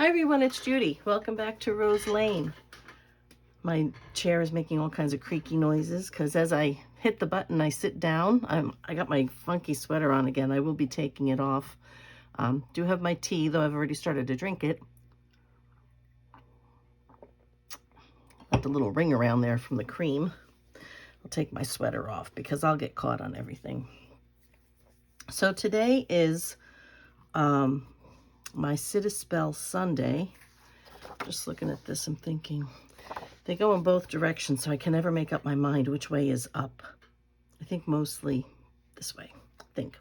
Hi everyone, it's Judy. Welcome back to Rose Lane. My chair is making all kinds of creaky noises because as I hit the button, I sit down. I got my funky sweater on again. I will be taking it off. Do have my tea, though I've already started to drink it. Got the little ring around there from the cream. I'll take my sweater off because I'll get caught on everything. So today is my Sit a Spell Sunday. Just looking at this, I'm thinking they go in both directions, so I can never make up my mind which way is up. I think mostly this way, I think.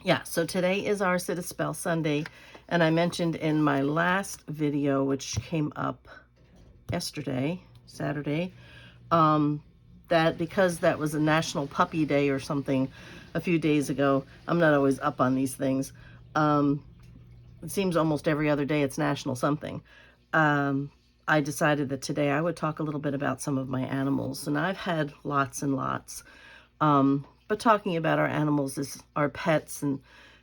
Yeah, so today is our Sit a Spell Sunday, and I mentioned in my last video, which came up yesterday, Saturday, that because that was a National Puppy Day or something a few days ago, I'm not always up on these things. It seems almost every other day it's National something. I decided that today I would talk a little bit about some of my animals, and I've had lots and lots. But talking about our animals is our pets and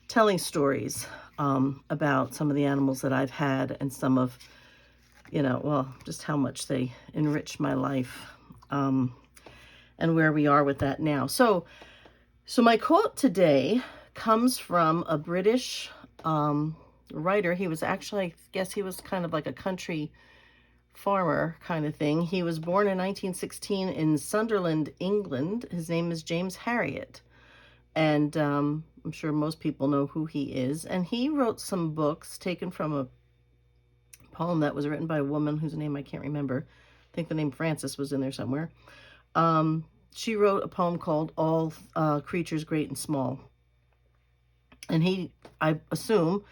telling stories about some of the animals that I've had and some of, well, just how much they enrich my life and where we are with that now. So my quote today comes from a British writer. He was actually, I guess he was kind of like a country farmer kind of thing. He was born in 1916 in Sunderland, England. His name is James Harriet. And I'm sure most people know who he is. And he wrote some books taken from a poem that was written by a woman whose name I can't remember. I think the name Frances was in there somewhere. She wrote a poem called All Creatures Great and Small. And he, I assume,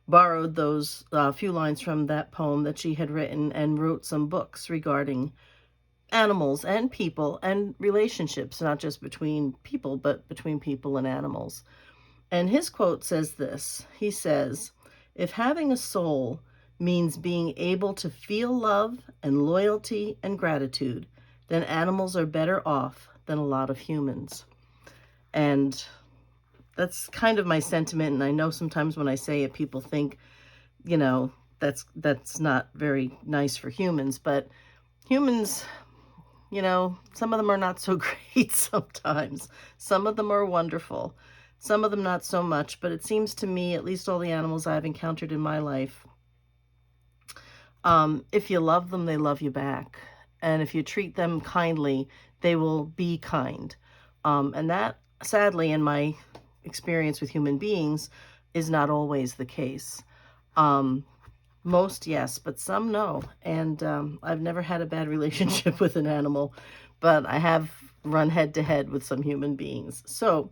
borrowed those few lines from that poem that she had written and wrote some books regarding animals and people and relationships, not just between people, but between people and animals. And his quote says this. He says, "If having a soul means being able to feel love and loyalty and gratitude, then animals are better off than a lot of humans." And that's kind of my sentiment, and I know sometimes when I say it, people think, that's not very nice for humans, but humans, some of them are not so great sometimes. Some of them are wonderful. Some of them not so much, but it seems to me, at least all the animals I've encountered in my life, if you love them, they love you back. And if you treat them kindly, they will be kind. And that, sadly, in my experience with human beings, is not always the case. Most, yes, but some, no. And I've never had a bad relationship with an animal, but I have run head to head with some human beings. So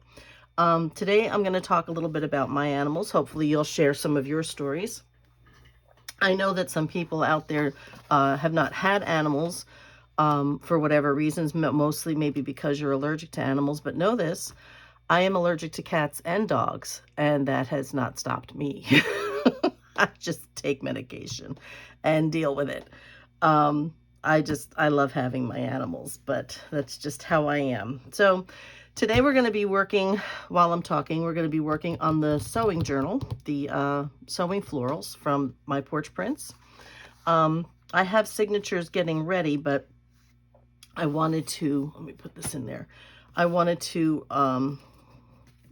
today I'm going to talk a little bit about my animals. Hopefully you'll share some of your stories. I know that some people out there have not had animals for whatever reasons, mostly maybe because you're allergic to animals, but know this, I am allergic to cats and dogs, and that has not stopped me. I just take medication and deal with it. I love having my animals, but that's just how I am. So today we're going to be working, while I'm talking, we're going to be working on the sewing journal, the sewing florals from my Porch Prints. I have signatures getting ready, but I wanted to, let me put this in there. I wanted to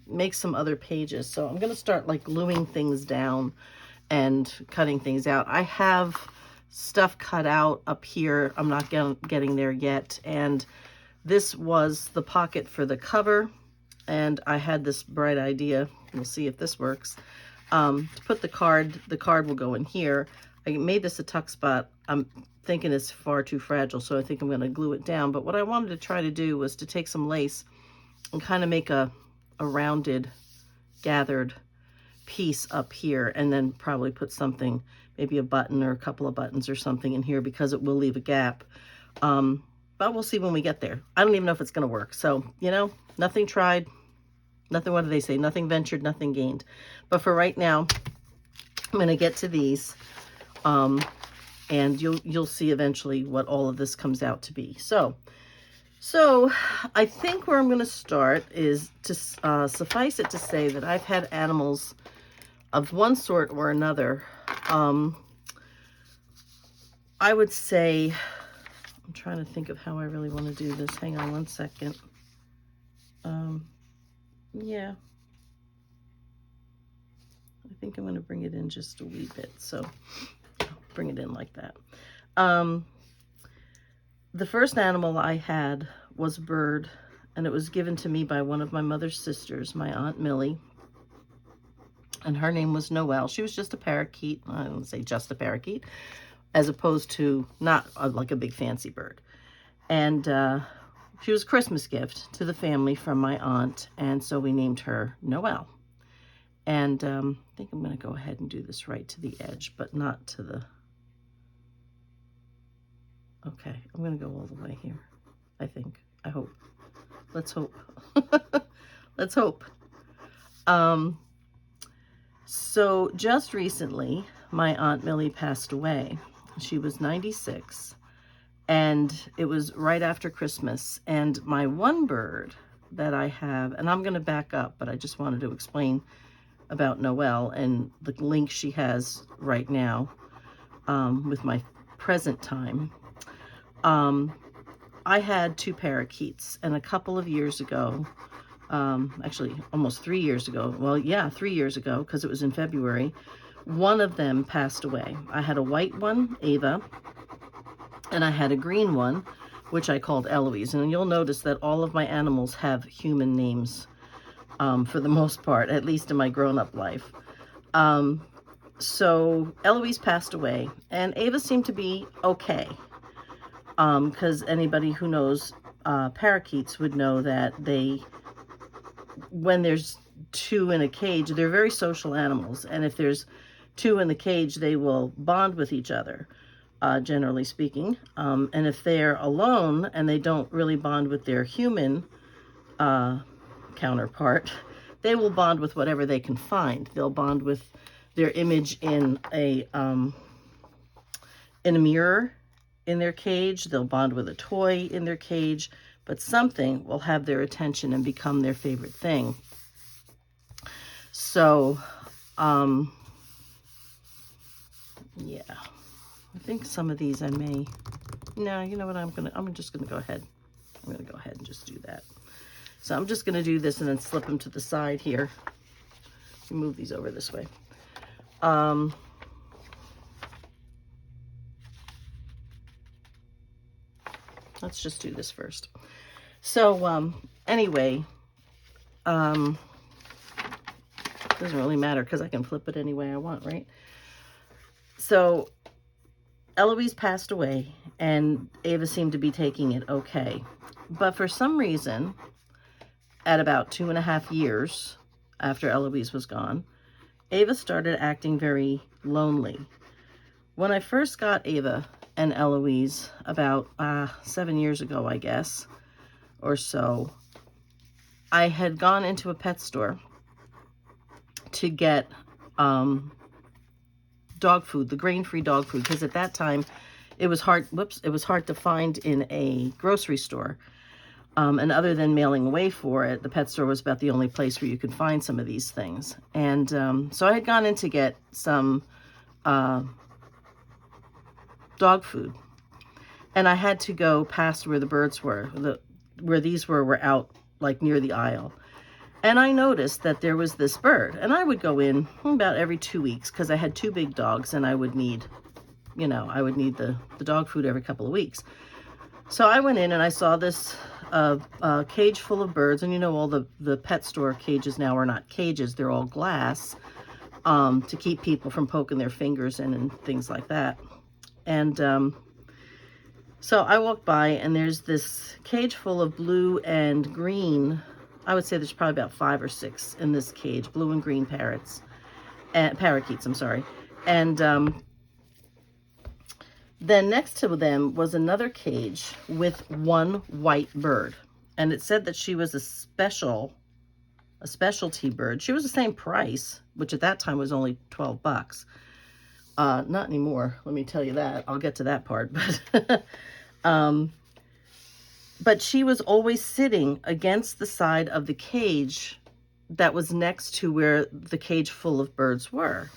make some other pages. So I'm going to start like gluing things down and cutting things out. I have stuff cut out up here. I'm not getting there yet. And this was the pocket for the cover. And I had this bright idea. We'll see if this works. To put the card will go in here. I made this a tuck spot. I'm thinking it's far too fragile, so I think I'm going to glue it down. But what I wanted to try to do was to take some lace and kind of make a rounded, gathered piece up here, and then probably put something, maybe a button or a couple of buttons or something in here, because it will leave a gap. But we'll see when we get there. I don't even know if it's going to work. So, nothing tried, nothing, what do they say? Nothing ventured, nothing gained. But for right now, I'm going to get to these. And you'll see eventually what all of this comes out to be. So I think where I'm going to start is to suffice it to say that I've had animals of one sort or another. I would say, I'm trying to think of how I really want to do this. Hang on one second. Yeah. I think I'm going to bring it in just a wee bit. So I'll bring it in like that. The first animal I had was a bird, and it was given to me by one of my mother's sisters, my Aunt Millie. And her name was Noelle. She was just a parakeet. I don't say just a parakeet, as opposed to not like a big fancy bird. And she was a Christmas gift to the family from my aunt, and so we named her Noelle. And I think I'm going to go ahead and do this right to the edge, but not to the... Okay, I'm going to go all the way here, I think. I hope. Let's hope. Let's hope. So just recently, my Aunt Millie passed away. She was 96, and it was right after Christmas. And my one bird that I have, and I'm going to back up, but I just wanted to explain about Noelle and the link she has right now with my present time. I had two parakeets, and a couple of years ago, actually almost 3 years ago, well, yeah, 3 years ago, because it was in February, one of them passed away. I had a white one, Ava, and I had a green one, which I called Eloise. And you'll notice that all of my animals have human names for the most part, at least in my grown-up life. So Eloise passed away, and Ava seemed to be okay. Because anybody who knows parakeets would know that when there's two in a cage, they're very social animals. And if there's two in the cage, they will bond with each other, generally speaking. And if they're alone and they don't really bond with their human counterpart, they will bond with whatever they can find. They'll bond with their image in a mirror in their cage. They'll bond with a toy in their cage, but something will have their attention and become their favorite thing. So, yeah, I think some of these I may, no, you know what, I'm just gonna go ahead. I'm gonna go ahead and just do that. So I'm just gonna do this and then slip them to the side here. Move these over this way. Let's just do this first. So, anyway, doesn't really matter because I can flip it any way I want, right? So, Eloise passed away, and Ava seemed to be taking it okay. But for some reason, at about 2.5 years after Eloise was gone, Ava started acting very lonely. When I first got Ava and Eloise about 7 years ago, I guess, or so, I had gone into a pet store to get dog food, the grain-free dog food, because at that time it was hard, it was hard to find in a grocery store. And other than mailing away for it, the pet store was about the only place where you could find some of these things. And so I had gone in to get some dog food, and I had to go past where the birds were. Where these were out like near the aisle, and I noticed that there was this bird. And I would go in about every 2 weeks because I had 2 big dogs, and I would need, the dog food every couple of weeks. So I went in and I saw this cage full of birds, and all the pet store cages now are not cages, they're all glass, to keep people from poking their fingers in and things like that. And so I walked by, and there's this cage full of blue and green. I would say there's probably about 5 or 6 in this cage, blue and green parakeets, I'm sorry. And then next to them was another cage with one white bird. And it said that she was a specialty bird. She was the same price, which at that time was only $12. Not anymore, let me tell you that. I'll get to that part. But she was always sitting against the side of the cage that was next to where the cage full of birds were.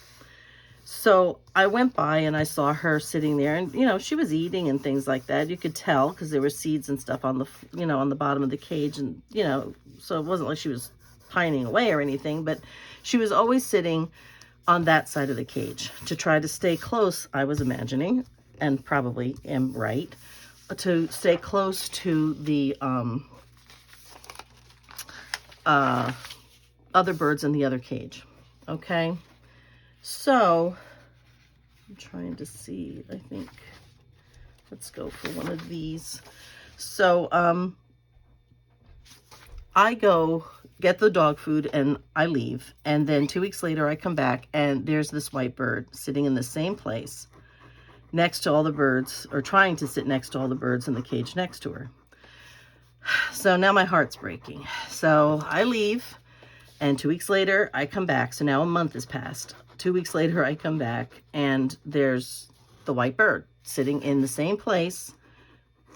So I went by and I saw her sitting there, and she was eating and things like that. You could tell because there were seeds and stuff on the bottom of the cage, and so it wasn't like she was pining away or anything, but she was always sitting on that side of the cage to try to stay close, I was imagining, and probably am right, to stay close to the other birds in the other cage. Okay, so I'm trying to see, I think, let's go for one of these. So I go get the dog food and I leave, and then 2 weeks later I come back and there's this white bird sitting in the same place next to all the birds, or trying to sit next to all the birds in the cage next to her. So now my heart's breaking. So I leave, and 2 weeks later I come back. So now a month has passed. 2 weeks later I come back and there's the white bird sitting in the same place,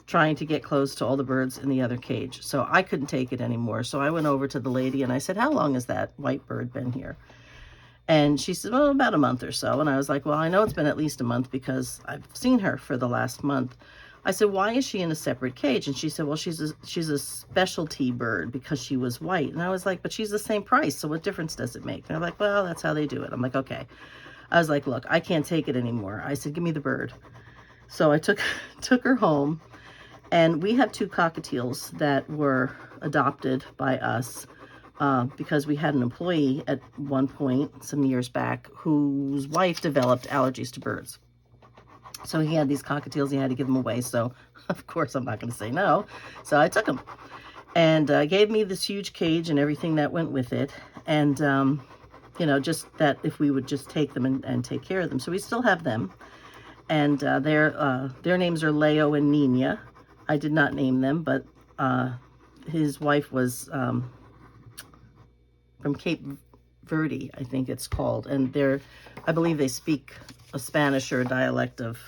trying to get close to all the birds in the other cage. So I couldn't take it anymore. So I went over to the lady and I said, how long has that white bird been here? And she said, well, about a month or so. And I was like, well, I know it's been at least a month because I've seen her for the last month. I said, why is she in a separate cage? And she said, well, she's a specialty bird because she was white. And I was like, but she's the same price, so what difference does it make? And they're like, well, that's how they do it. I'm like, okay. I was like, look, I can't take it anymore. I said, give me the bird. So I took her home, and we have 2 cockatiels that were adopted by us because we had an employee at one point some years back whose wife developed allergies to birds. So he had these cockatiels, he had to give them away. So of course I'm not going to say no. So I took them, and gave me this huge cage and everything that went with it. And, just that if we would just take them and take care of them. So we still have them. And their names are Leo and Nina. I did not name them, but his wife was from Cape Verde, I think it's called. And I believe they speak a Spanish or a dialect of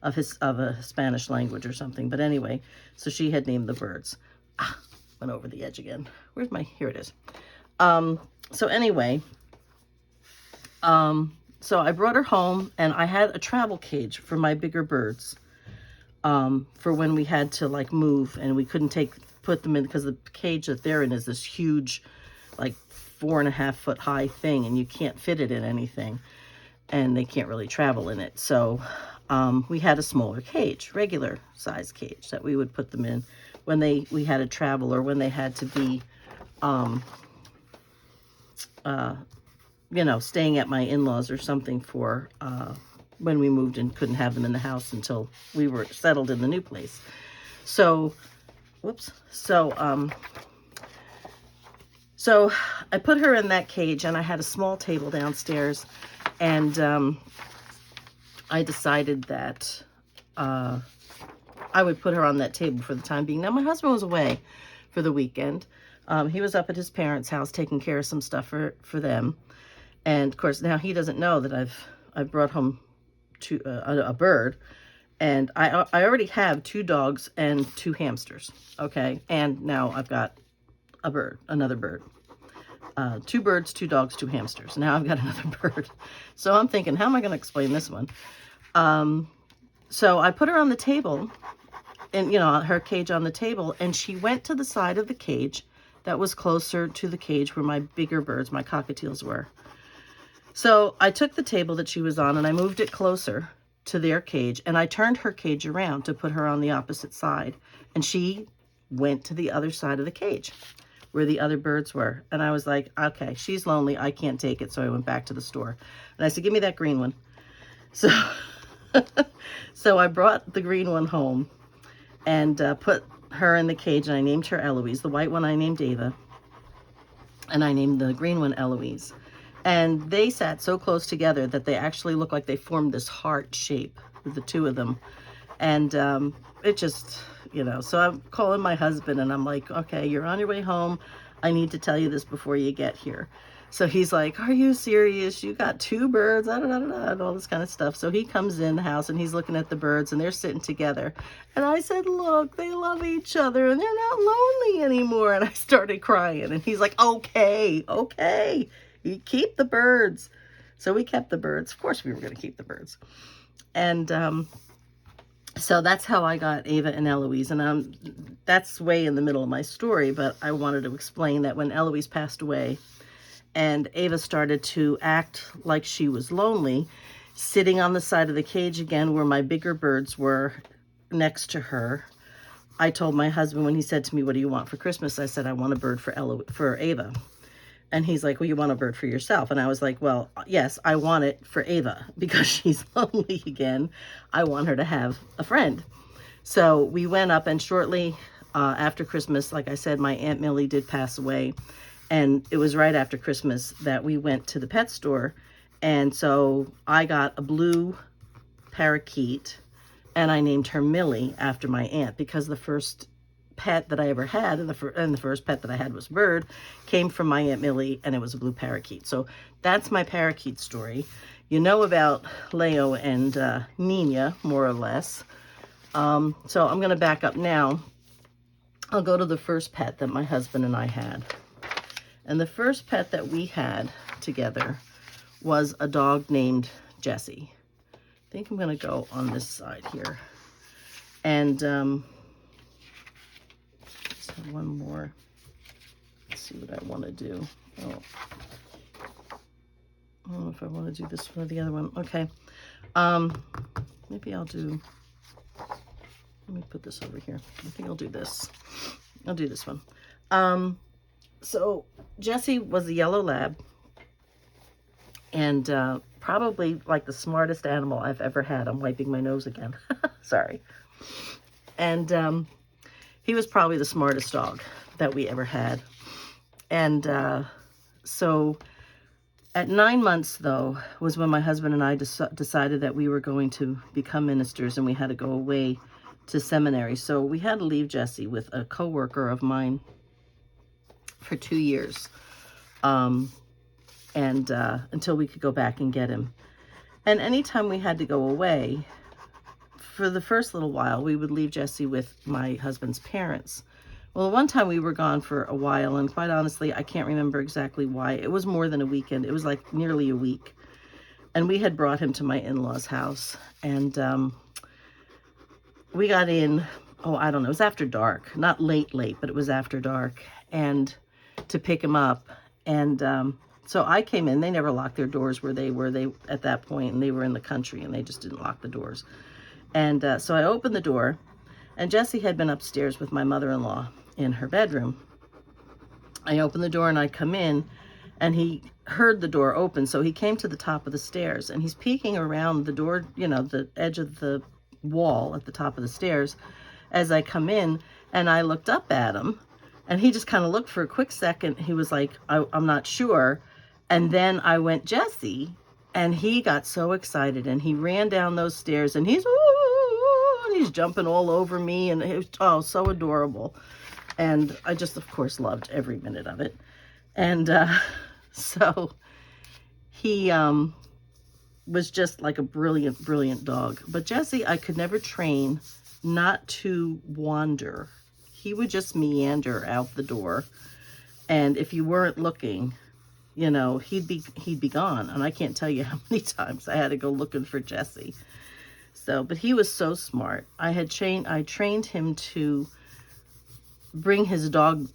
a Spanish language or something. But anyway, so she had named the birds. Went over the edge again. Here it is. So anyway, so I brought her home, and I had a travel cage for my bigger birds, for when we had to like move and we couldn't put them in, because the cage that they're in is this huge, like 4.5 foot high thing, and you can't fit it in anything, and they can't really travel in it. So we had a smaller cage, regular size cage, that we would put them in when we had to travel, or when they had to be staying at my in-laws or something for when we moved and couldn't have them in the house until we were settled in the new place. So so I put her in that cage, and I had a small table downstairs, and I decided that I would put her on that table for the time being. Now, my husband was away for the weekend. He was up at his parents' house taking care of some stuff for them. And of course, now he doesn't know that I've brought home a bird, and I already have 2 dogs and 2 hamsters. Okay, and now I've got another bird. 2 birds, 2 dogs, 2 hamsters. Now I've got another bird. So I'm thinking, how am I going to explain this one? So I put her on the table, and her cage on the table, and she went to the side of the cage that was closer to the cage where my bigger birds, my cockatiels, were. So I took the table that she was on, and I moved it closer to their cage, and I turned her cage around to put her on the opposite side, and she went to the other side of the cage where the other birds were. And I was like, okay, she's lonely, I can't take it. So I went back to the store, and I said, give me that green one. So so I brought the green one home and put her in the cage, and I named her Eloise. The white one I named Ava, and I named the green one Eloise. And they sat so close together that they actually looked like they formed this heart shape with the 2 of them. And it just, so I'm calling my husband, and I'm like, okay, you're on your way home. I need to tell you this before you get here. So he's like, are you serious? You got 2 birds, da, da, da, da, and all this kind of stuff. So he comes in the house and he's looking at the birds and they're sitting together. And I said, look, they love each other and they're not lonely anymore. And I started crying. And he's like, okay, okay, you keep the birds. So we kept the birds. Of course we were going to keep the birds. And so that's how I got Ava and Eloise. And that's way in the middle of my story, but I wanted to explain that when Eloise passed away, and Ava started to act like she was lonely, sitting on the side of the cage again where my bigger birds were next to her. I told my husband when he said to me, what do you want for Christmas? I said, I want a bird for Ava. And he's like, well, you want a bird for yourself? And I was like, well, yes, I want it for Ava because she's lonely again. I want her to have a friend. So we went up, and shortly after Christmas, like I said, my Aunt Millie did pass away. And it was right after Christmas that we went to the pet store. And so I got a blue parakeet and I named her Millie after my aunt, because the first pet that I ever had, and the first pet that I had was a bird, came from my Aunt Millie, and it was a blue parakeet. So that's my parakeet story. You know about Leo and Nina, more or less. So I'm going to back up now. I'll go to the first pet that my husband and I had. And the first pet that we had together was a dog named Jessie. I think I'm going to go on this side here. And just have one more. Let's see what I want to do. Oh, I don't know if I want to do this one or the other one. Okay. Maybe I'll do, let me put this over here. I think I'll do this. I'll do this one. So Jessie was a yellow lab, and probably like the smartest animal I've ever had. I'm wiping my nose again. Sorry. And he was probably the smartest dog that we ever had. And so at 9 months, though, was when my husband and I decided that we were going to become ministers, and we had to go away to seminary. So we had to leave Jessie with a coworker of mine for 2 years, until we could go back and get him. And anytime we had to go away, for the first little while, we would leave Jessie with my husband's parents. Well, one time we were gone for a while, and quite honestly, I can't remember exactly why. It was more than a weekend. It was like nearly a week. And we had brought him to my in-laws' house, and we got in, oh, I don't know, it was after dark. Not late, but it was after dark. And to pick him up. And so I came in. They never locked their doors where they were at that point, and they were in the country, and they just didn't lock the doors. And so I opened the door, and Jessie had been upstairs with my mother-in-law in her bedroom. I opened the door and I come in, and he heard the door open, so he came to the top of the stairs, and he's peeking around the door, you know, the edge of the wall at the top of the stairs as I come in. And I looked up at him, and he just kind of looked for a quick second. He was like, I'm not sure. And then I went, Jessie, and he got so excited, and he ran down those stairs, and he's jumping all over me, and it was, oh, so adorable. And I just, of course, loved every minute of it. And so he was just like a brilliant, brilliant dog. But Jessie, I could never train not to wander. He would just meander out the door. And if you weren't looking, you know, he'd be gone. And I can't tell you how many times I had to go looking for Jessie. So, but he was so smart. I trained him to bring his dog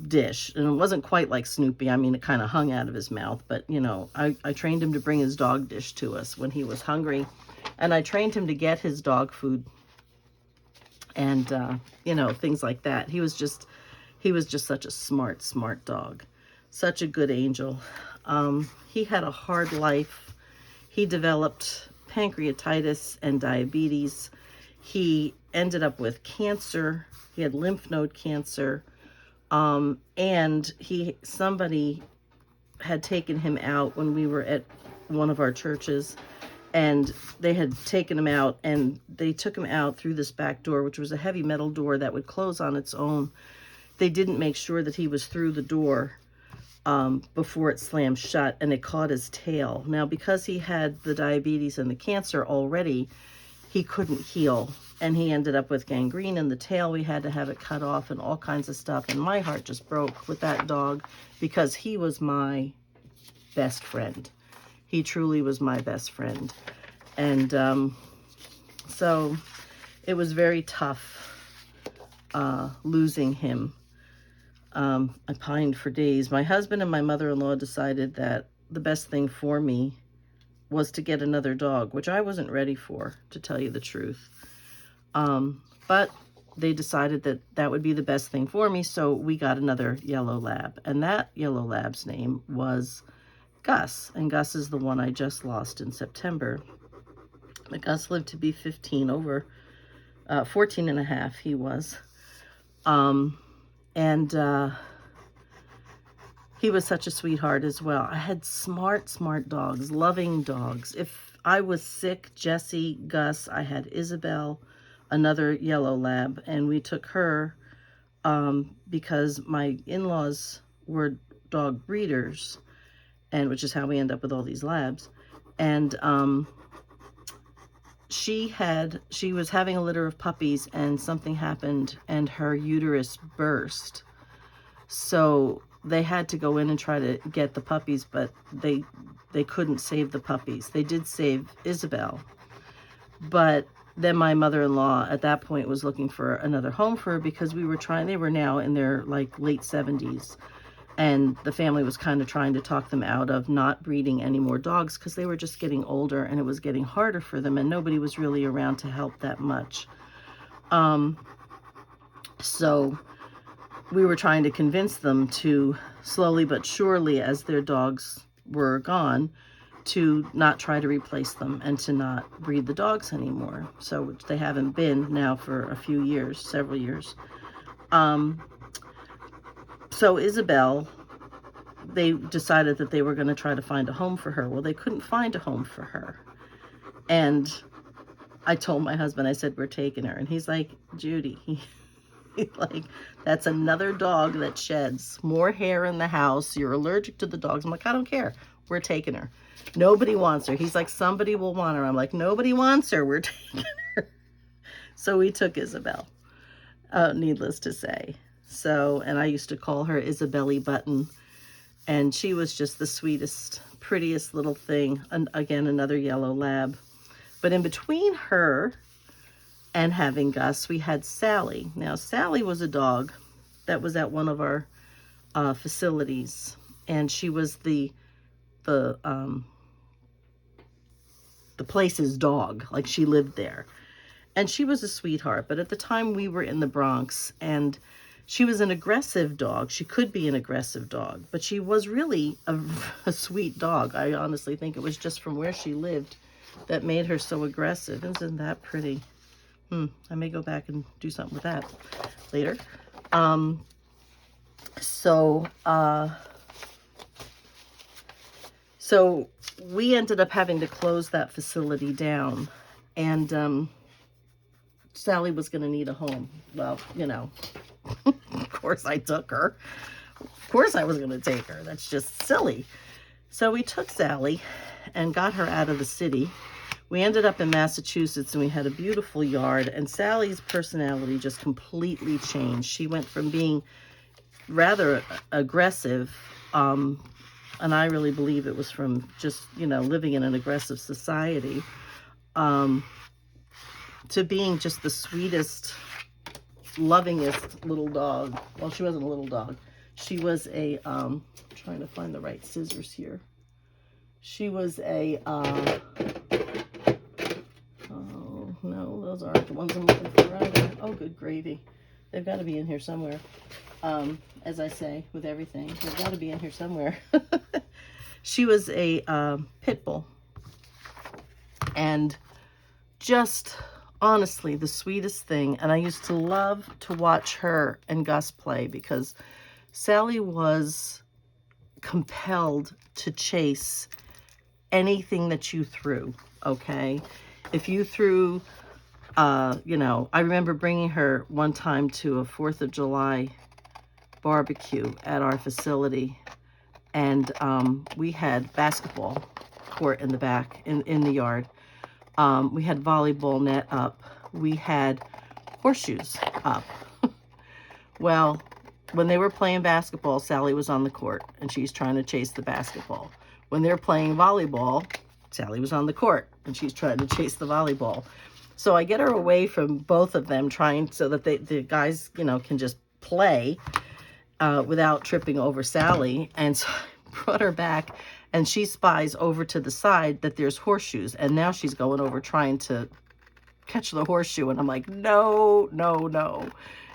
dish, and it wasn't quite like Snoopy. I mean, it kind of hung out of his mouth, but you know, I trained him to bring his dog dish to us when he was hungry, and I trained him to get his dog food, and you know, things like that. He was just such a smart dog, such a good angel. He had a hard life. He developed pancreatitis and diabetes. He ended up with cancer. He had lymph node cancer. And somebody had taken him out when we were at one of our churches, and they had taken him out, and they took him out through this back door, which was a heavy metal door that would close on its own. They didn't make sure that he was through the door. before it slammed shut, and it caught his tail. Now, because he had the diabetes and the cancer already, he couldn't heal, and he ended up with gangrene in the tail. We had to have it cut off and all kinds of stuff, and my heart just broke with that dog because he was my best friend. He truly was my best friend. And so it was very tough losing him. I pined for days. My husband and my mother-in-law decided that the best thing for me was to get another dog, which I wasn't ready for, to tell you the truth. But they decided that that would be the best thing for me, so we got another yellow lab. And that yellow lab's name was Gus, and Gus is the one I just lost in September. But Gus lived to be 14 and a half he was. He was such a sweetheart as well. I had smart dogs, loving dogs. If I was sick, Jessie, Gus, I had Isabel, another yellow lab, and we took her because my in-laws were dog breeders, and which is how we end up with all these labs. And she was having a litter of puppies, and something happened and her uterus burst. So they had to go in and try to get the puppies, but they couldn't save the puppies. They did save Isabel. But then my mother-in-law at that point was looking for another home for her because they were now in their like late 70s. And the family was kind of trying to talk them out of not breeding any more dogs because they were just getting older and it was getting harder for them, and nobody was really around to help that much. So we were trying to convince them to slowly but surely, as their dogs were gone, to not try to replace them and to not breed the dogs anymore. So which they haven't been now for a few years, several years. So Isabel, they decided that they were going to try to find a home for her. Well, they couldn't find a home for her. And I told my husband, I said, we're taking her. And he's like, Judy, he's like, that's another dog that sheds more hair in the house. You're allergic to the dogs. I'm like, I don't care. We're taking her. Nobody wants her. He's like, somebody will want her. I'm like, nobody wants her. We're taking her. So we took Isabel, needless to say. So, and I used to call her Isabelly Button. And she was just the sweetest, prettiest little thing. And again, another yellow lab. But in between her and having Gus, we had Sally. Now, Sally was a dog that was at one of our facilities. And she was the place's dog. Like, she lived there. And she was a sweetheart. But at the time, we were in the Bronx, and she was an aggressive dog. She could be an aggressive dog, but she was really a sweet dog. I honestly think it was just from where she lived that made her so aggressive. Isn't that pretty? I may go back and do something with that later. So we ended up having to close that facility down, and Sally was going to need a home. Well, you know, of course I took her. Of course I was going to take her. That's just silly. So we took Sally and got her out of the city. We ended up in Massachusetts, and we had a beautiful yard, and Sally's personality just completely changed. She went from being rather aggressive, and I really believe it was from just, you know, living in an aggressive society, to being just the sweetest, lovingest little dog. Well, she wasn't a little dog. She was a, I'm trying to find the right scissors here. She was a, oh, no, those aren't the ones I'm looking for either. Oh, good gravy. They've got to be in here somewhere. As I say, with everything, they've got to be in here somewhere. She was a pit bull. And just honestly the sweetest thing. And I used to love to watch her and Gus play, because Sally was compelled to chase anything that you threw, okay? If you threw, you know, I remember bringing her one time to a 4th of July barbecue at our facility, and we had basketball court in the back, in the yard. We had volleyball net up. We had horseshoes up. Well, when they were playing basketball, Sally was on the court, and she's trying to chase the basketball. When they're playing volleyball, Sally was on the court, and she's trying to chase the volleyball. So I get her away from both of them, trying so that the guys, you know, can just play without tripping over Sally. And so I brought her back, and she spies over to the side that there's horseshoes. And now she's going over trying to catch the horseshoe. And I'm like, no, no, no,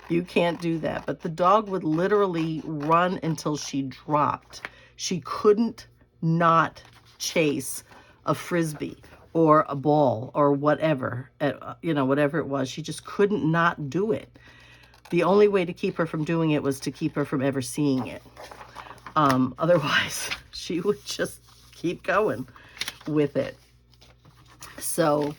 you can't do that. But the dog would literally run until she dropped. She couldn't not chase a Frisbee or a ball or whatever, you know, whatever it was. She just couldn't not do it. The only way to keep her from doing it was to keep her from ever seeing it. Otherwise, she would just keep going with it. So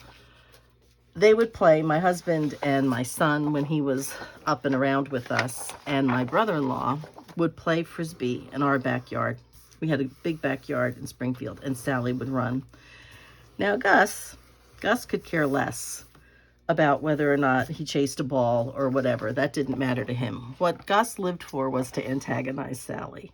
they would play, my husband and my son, when he was up and around with us, and my brother-in-law would play Frisbee in our backyard. We had a big backyard in Springfield, and Sally would run. Now, Gus could care less about whether or not he chased a ball or whatever. That didn't matter to him. What Gus lived for was to antagonize Sally.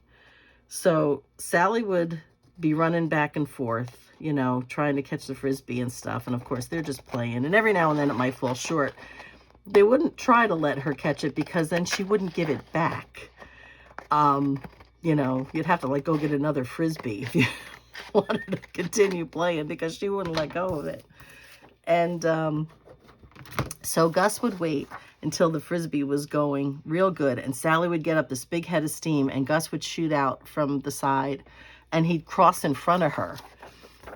So Sally would be running back and forth, you know, trying to catch the Frisbee and stuff. And of course, they're just playing. And every now and then it might fall short. They wouldn't try to let her catch it because then she wouldn't give it back. You know, you'd have to like go get another Frisbee if you wanted to continue playing, because she wouldn't let go of it. And so Gus would wait until the Frisbee was going real good, and Sally would get up this big head of steam, and Gus would shoot out from the side, and he'd cross in front of her,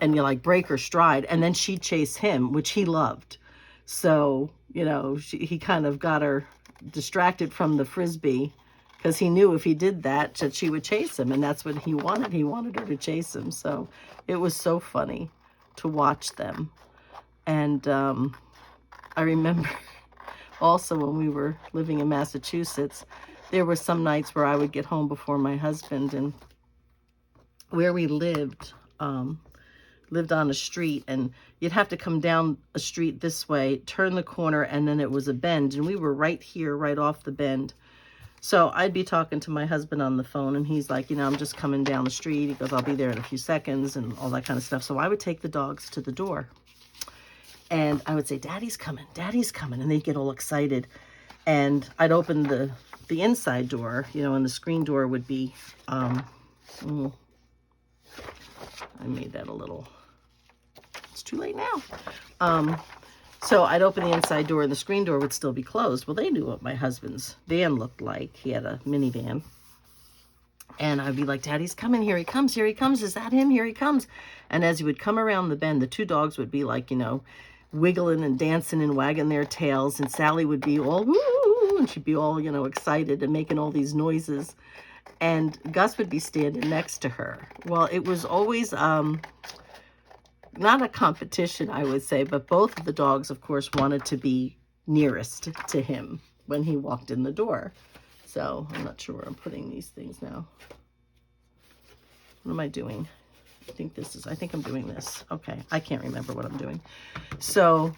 and you like break her stride, and then she'd chase him, which he loved. So, you know, he kind of got her distracted from the Frisbee, because he knew if he did that she would chase him, and that's what he wanted. He wanted her to chase him. So it was so funny to watch them. And I remember also when we were living in Massachusetts, there were some nights where I would get home before my husband, and where we lived on a street, and you'd have to come down a street this way, turn the corner, and then it was a bend, and we were right here, right off the bend. So I'd be talking to my husband on the phone, and he's like, you know, I'm just coming down the street. He goes, I'll be there in a few seconds, and all that kind of stuff. So I would take the dogs to the door, and I would say, Daddy's coming, Daddy's coming. And they'd get all excited. And I'd open the inside door, you know, and the screen door would be, I made that a little, it's too late now. So I'd open the inside door, and the screen door would still be closed. Well, they knew what my husband's van looked like. He had a minivan. And I'd be like, Daddy's coming. Here he comes. Here he comes. Is that him? Here he comes. And as he would come around the bend, the two dogs would be like, you know, wiggling and dancing and wagging their tails. And Sally would be all, woo, and she'd be all, you know, excited and making all these noises. And Gus would be standing next to her. Well, it was always not a competition, I would say, but both of the dogs, of course, wanted to be nearest to him when he walked in the door. So I'm not sure where I'm putting these things now. What am I doing? I think I'm doing this. Okay, I can't remember what I'm doing. So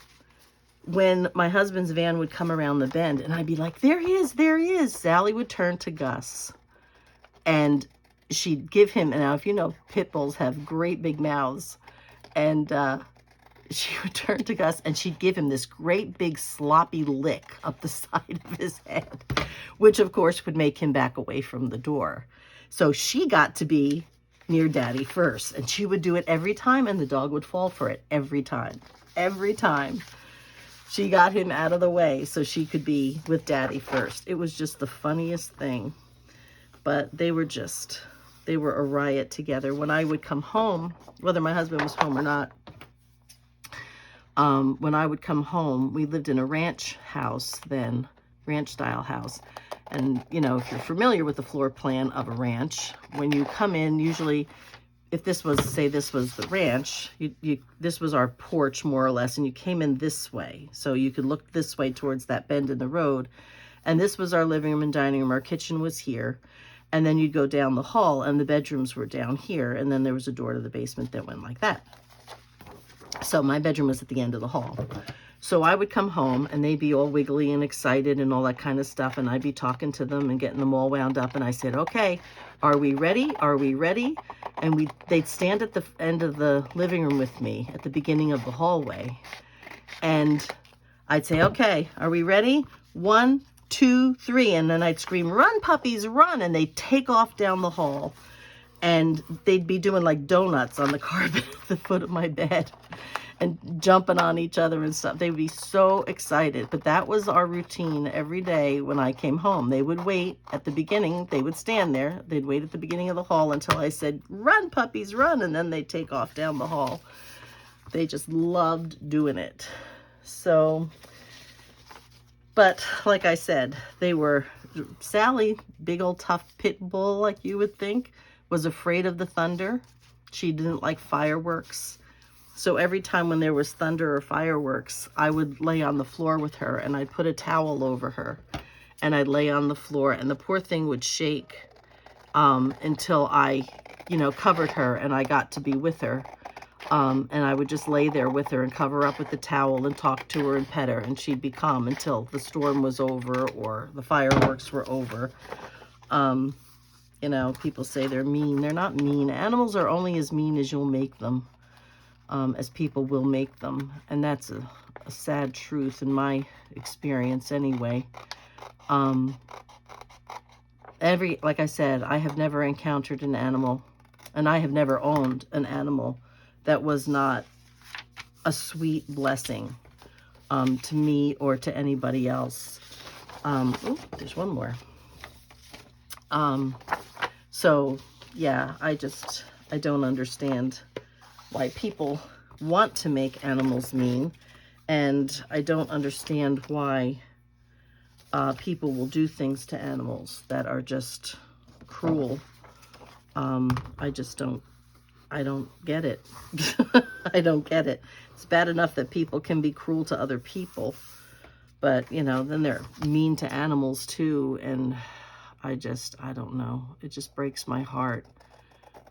when my husband's van would come around the bend, and I'd be like, there he is, there he is. Sally would turn to Gus, and she'd give him, and now if you know, pit bulls have great big mouths, and she would turn to Gus, and she'd give him this great big sloppy lick up the side of his head, which of course would make him back away from the door. So she got to be near Daddy first, and she would do it every time, and the dog would fall for it every time. Every time she got him out of the way so she could be with Daddy first. It was just the funniest thing. But they were a riot together. When I would come home, whether my husband was home or not, when I would come home, we lived in a ranch house then, ranch-style house. And, you know, if you're familiar with the floor plan of a ranch, when you come in, usually, if this was, say this was the ranch, this was our porch, more or less, and you came in this way. So you could look this way towards that bend in the road. And this was our living room and dining room. Our kitchen was here. And then you'd go down the hall, and the bedrooms were down here, and then there was a door to the basement that went like that. So my bedroom was at the end of the hall. So I would come home, and they'd be all wiggly and excited and all that kind of stuff, and I'd be talking to them and getting them all wound up, and I said, okay, are we ready? Are we ready? And they'd stand at the end of the living room with me at the beginning of the hallway, and I'd say, okay, are we ready? 1, 2, 3, and then I'd scream, run, puppies, run, and they'd take off down the hall, and they'd be doing like donuts on the carpet at the foot of my bed and jumping on each other and stuff. They would be so excited. But that was our routine every day when I came home. They would wait at the beginning. They would stand there. They'd wait at the beginning of the hall until I said, run, puppies, run, and then they'd take off down the hall. They just loved doing it. So, but like I said, they were, Sally, big old tough pit bull like you would think, was afraid of the thunder. She didn't like fireworks. So every time when there was thunder or fireworks, I would lay on the floor with her, and I'd put a towel over her, and I'd lay on the floor, and the poor thing would shake until I, covered her and I got to be with her. And I would just lay there with her and cover up with the towel and talk to her and pet her, and she'd be calm until the storm was over or the fireworks were over. People say they're mean. They're not mean. Animals are only as mean as you'll make them. As people will make them. And that's a sad truth in my experience anyway. Like I said, I have never encountered an animal, and I have never owned an animal that was not a sweet blessing to me or to anybody else. There's one more. So yeah, I don't understand why people want to make animals mean, and I don't understand why people will do things to animals that are just cruel. I don't get it. I don't get it. It's bad enough that people can be cruel to other people, but then they're mean to animals too, and I don't know. It just breaks my heart.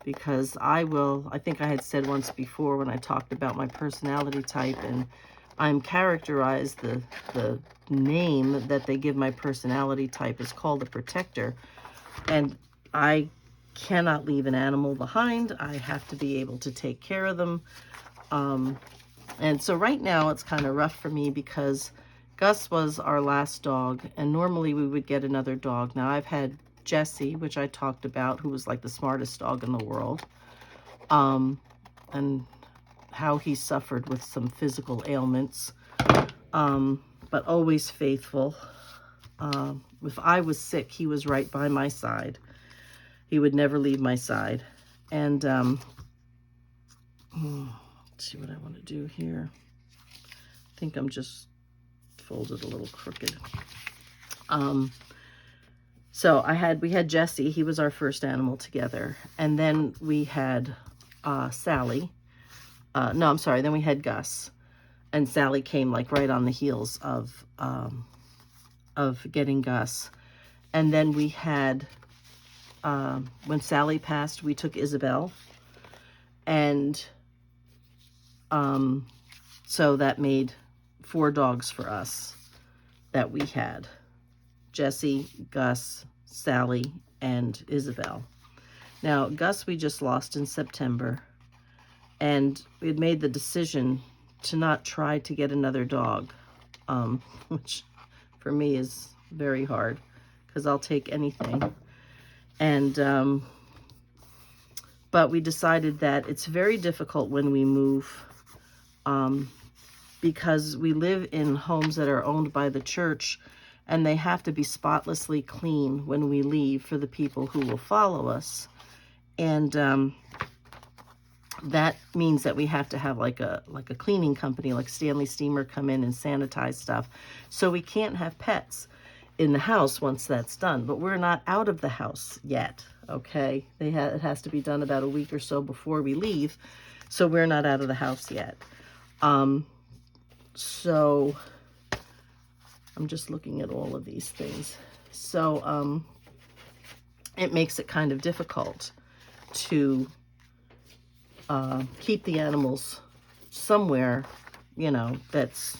Because I think I had said once before when I talked about my personality type, and I'm characterized, the name that they give my personality type is called a protector. And I cannot leave an animal behind. I have to be able to take care of them. And so right now it's kind of rough for me because Gus was our last dog, and normally we would get another dog. Now I've had Jessie, which I talked about, who was like the smartest dog in the world, and how he suffered with some physical ailments, but always faithful. If I was sick, he was right by my side. He would never leave my side. And let's see what I want to do here. I think I'm just folded a little crooked. So we had Jesse. He was our first animal together. And then we had Sally. Then we had Gus. And Sally came like right on the heels of getting Gus. And then we had, when Sally passed, we took Isabel. And so that made 4 dogs for us that we had. Jesse, Gus, Sally, and Isabel. Now, Gus we just lost in September, and we had made the decision to not try to get another dog, which for me is very hard because I'll take anything. And but we decided that it's very difficult when we move because we live in homes that are owned by the church, and they have to be spotlessly clean when we leave for the people who will follow us. And that means that we have to have like a cleaning company, like Stanley Steamer, come in and sanitize stuff. So we can't have pets in the house once that's done. But we're not out of the house yet, okay? It has to be done about a week or so before we leave. So we're not out of the house yet. So I'm just looking at all of these things. So it makes it kind of difficult to keep the animals somewhere, you know, that's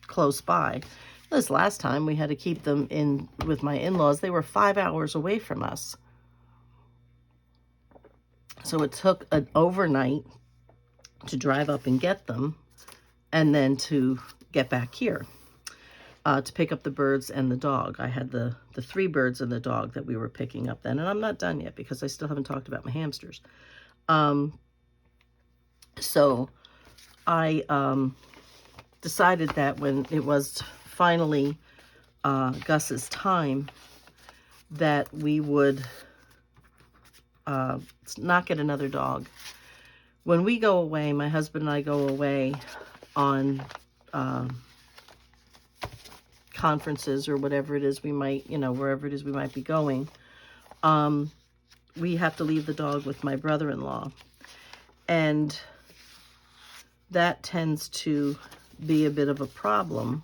close by. This last time we had to keep them in with my in-laws. They were 5 hours away from us. So it took an overnight to drive up and get them, and then to get back here to pick up the birds and the dog. I had the 3 birds and the dog that we were picking up then, and I'm not done yet because I still haven't talked about my hamsters. So I decided that when it was finally Gus's time, that we would not get another dog. When we go away, my husband and I go away on conferences or whatever it is we might, you know, wherever it is we might be going, we have to leave the dog with my brother-in-law. And that tends to be a bit of a problem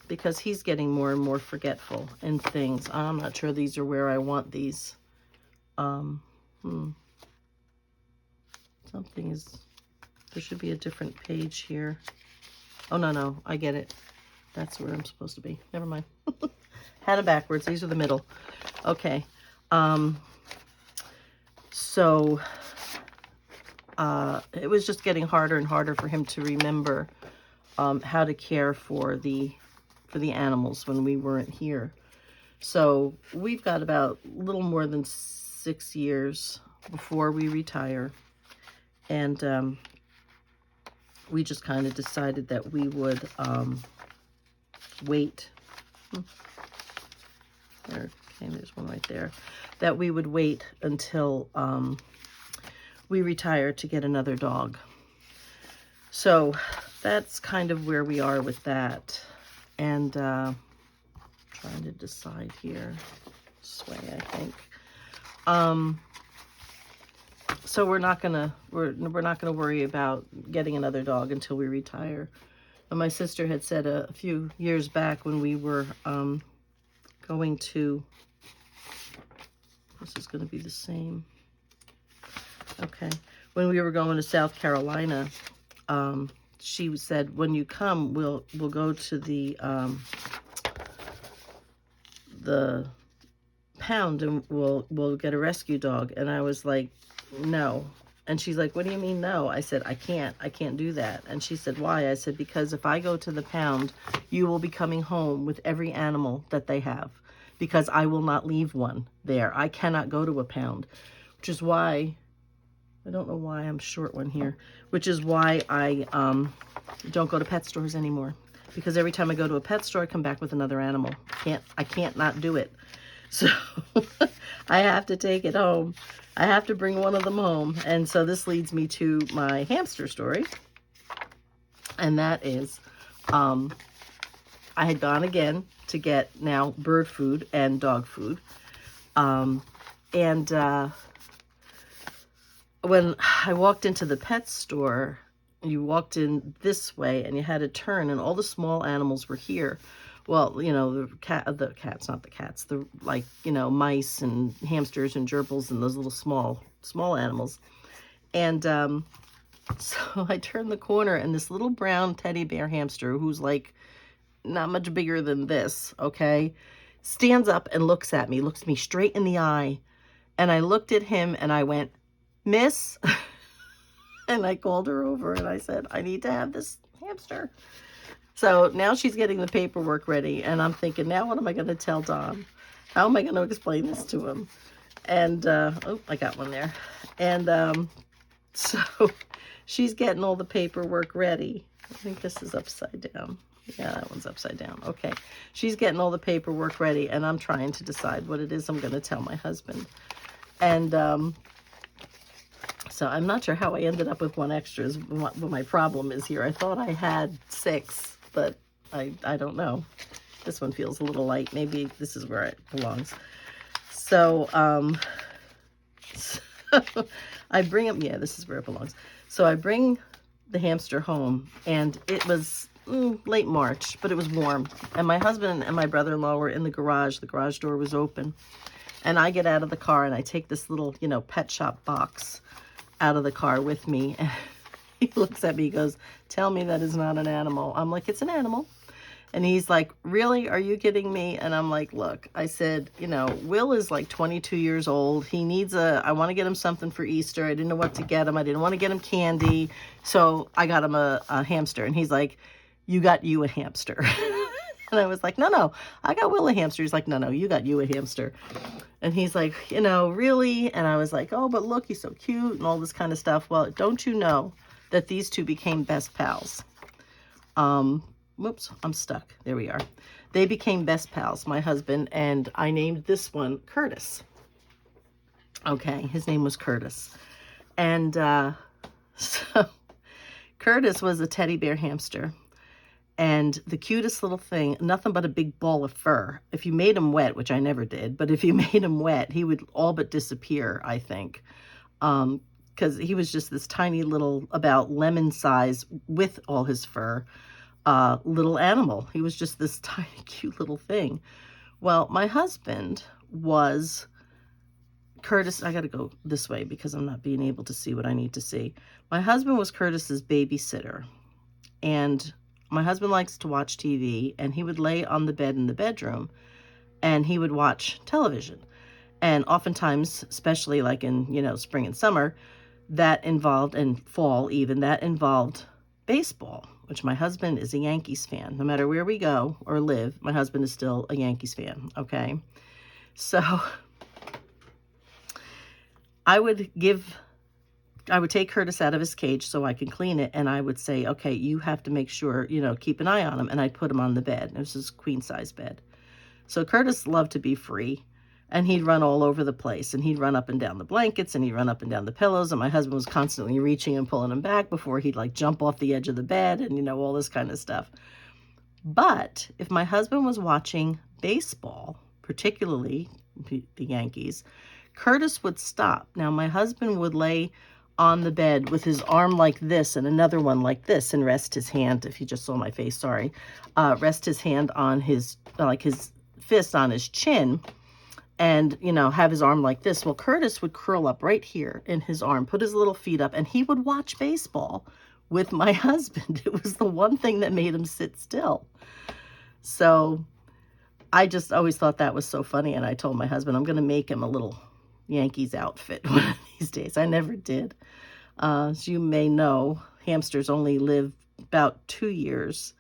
because he's getting more and more forgetful in things. I'm not sure these are where I want these. Something is, there should be a different page here. Oh, no, I get it. That's where I'm supposed to be. Never mind. Had it backwards. These are the middle. Okay. So it was just getting harder and harder for him to remember how to care for the animals when we weren't here. So we've got about a little more than 6 years before we retire. And we just kind of decided that we would wait. There, okay, there's one right there. That we would wait until we retire to get another dog. So that's kind of where we are with that. And trying to decide here. This way, I think. So we're not gonna worry about getting another dog until we retire. And my sister had said a few years back when we were going to, this is going to be the same. Okay, when we were going to South Carolina, she said, when you come, we'll go to the pound and we'll get a rescue dog. And I was like, no. And she's like, what do you mean no? I said, I can't do that. And she said, why? I said, because if I go to the pound, you will be coming home with every animal that they have, because I will not leave one there. I cannot go to a pound, which is why, I don't know why I'm short one here, which is why I don't go to pet stores anymore. Because every time I go to a pet store, I come back with another animal. I can't not do it. So I have to take it home. I have to bring one of them home. And so this leads me to my hamster story. And that is, I had gone again to get now bird food and dog food. When I walked into the pet store, you walked in this way and you had to turn, and all the small animals were here. Well, you know, the cats, not the cats, the, like, you know, mice and hamsters and gerbils and those little small animals. And so I turned the corner, and this little brown teddy bear hamster, who's like not much bigger than this, okay, stands up and looks at me straight in the eye. And I looked at him and I went, Miss, and I called her over and I said, I need to have this hamster. So now she's getting the paperwork ready, and I'm thinking, now what am I going to tell Don? How am I going to explain this to him? And, oh, I got one there. And so she's getting all the paperwork ready. I think this is upside down. Yeah, that one's upside down. Okay. She's getting all the paperwork ready, and I'm trying to decide what it is I'm going to tell my husband. And so I'm not sure how I ended up with one extra is what my problem is here. I thought I had 6, but I don't know. This one feels a little light. Maybe this is where it belongs. So, so I bring him, yeah, this is where it belongs. So I bring the hamster home, and it was late March, but it was warm. And my husband and my brother-in-law were in the garage. The garage door was open. And I get out of the car and I take this little, pet shop box out of the car with me. And he looks at me, he goes, "Tell me that is not an animal." I'm like, "It's an animal." And he's like, "Really? Are you kidding me?" And I'm like, "Look," I said, Will is like 22 years old. He needs I want to get him something for Easter. I didn't know what to get him. I didn't want to get him candy. So I got him a hamster. And he's like, "You got you a hamster." And I was like, no, I got Will a hamster. He's like, no, you got you a hamster. And he's like, "Really?" And I was like, "Oh, but look, he's so cute," and all this kind of stuff. Well, don't you know that these two became best pals? Whoops, I'm stuck. There we are. They became best pals, my husband, and I named this one Curtis. Okay, his name was Curtis. And so Curtis was a teddy bear hamster. And the cutest little thing, nothing but a big ball of fur. If you made him wet, which I never did, but if you made him wet, he would all but disappear, I think. Because he was just this tiny little, about lemon size, with all his fur, little animal. He was just this tiny, cute little thing. Well, my husband was Curtis. I got to go this way because I'm not being able to see what I need to see. My husband was Curtis's babysitter. And my husband likes to watch TV, and he would lay on the bed in the bedroom, and he would watch television. And oftentimes, especially like in, spring and summer, that involved, and fall even, that involved baseball, which my husband is a Yankees fan. No matter where we go or live, my husband is still a Yankees fan, okay? So I would take Curtis out of his cage so I could clean it, and I would say, "Okay, you have to make sure, keep an eye on him." And I'd put him on the bed. This is a queen-size bed. So Curtis loved to be free, and he'd run all over the place, and he'd run up and down the blankets, and he'd run up and down the pillows, and my husband was constantly reaching and pulling him back before he'd, like, jump off the edge of the bed and, all this kind of stuff. But if my husband was watching baseball, particularly the Yankees, Curtis would stop. Now, my husband would lay on the bed with his arm like this and another one like this, and rest his hand, if you just saw my face, sorry, rest his hand on his fist on his chin, and, have his arm like this. Well, Curtis would curl up right here in his arm, put his little feet up, and he would watch baseball with my husband. It was the one thing that made him sit still. So I just always thought that was so funny, and I told my husband, I'm going to make him a little Yankees outfit one of these days. I never did. As you may know, hamsters only live about 2 years,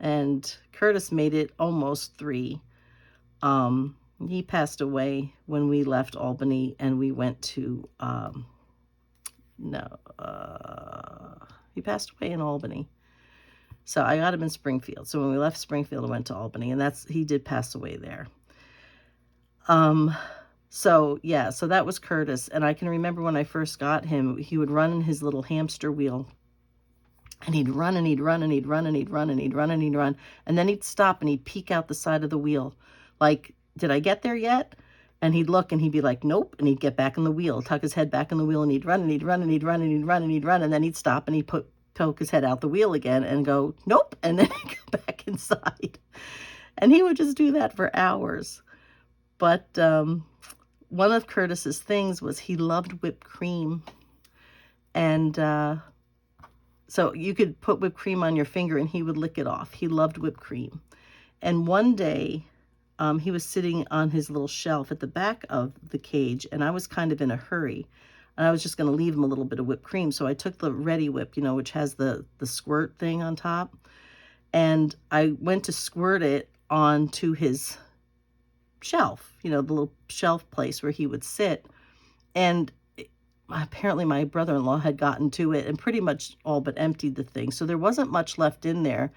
and Curtis made it almost 3. He passed away when we left Albany, and we went to, he passed away in Albany. So I got him in Springfield. So when we left Springfield, I went to Albany, and he did pass away there. So that was Curtis. And I can remember when I first got him, he would run in his little hamster wheel, and he'd run and he'd run and he'd run and he'd run and he'd run and he'd run. And then he'd stop and he'd peek out the side of the wheel. Like, "Did I get there yet?" And he'd look and he'd be like, "Nope." And he'd get back in the wheel, tuck his head back in the wheel, and he'd run and he'd run and he'd run and he'd run and he'd run. And then he'd stop and he'd poke his head out the wheel again and go, "Nope." And then he'd go back inside. And he would just do that for hours. But, one of Curtis's things was he loved whipped cream. And so you could put whipped cream on your finger and he would lick it off. He loved whipped cream. And one day he was sitting on his little shelf at the back of the cage, and I was kind of in a hurry. And I was just going to leave him a little bit of whipped cream. So I took the Ready Whip, which has the squirt thing on top. And I went to squirt it onto his shelf, the little shelf place where he would sit. And apparently my brother-in-law had gotten to it and pretty much all but emptied the thing. So there wasn't much left in there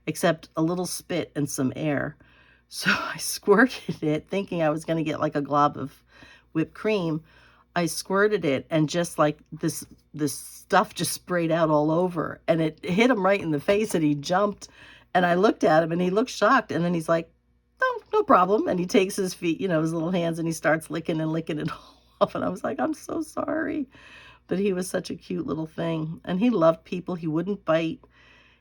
except a little spit and some air. So I squirted it thinking I was going to get like a glob of whipped cream. I squirted it, and just like this stuff just sprayed out all over, and it hit him right in the face, and he jumped. And I looked at him and he looked shocked, and then he's like, no problem. And he takes his feet, his little hands, and he starts licking and licking it all off. And I was like, "I'm so sorry." But he was such a cute little thing. And he loved people. He wouldn't bite.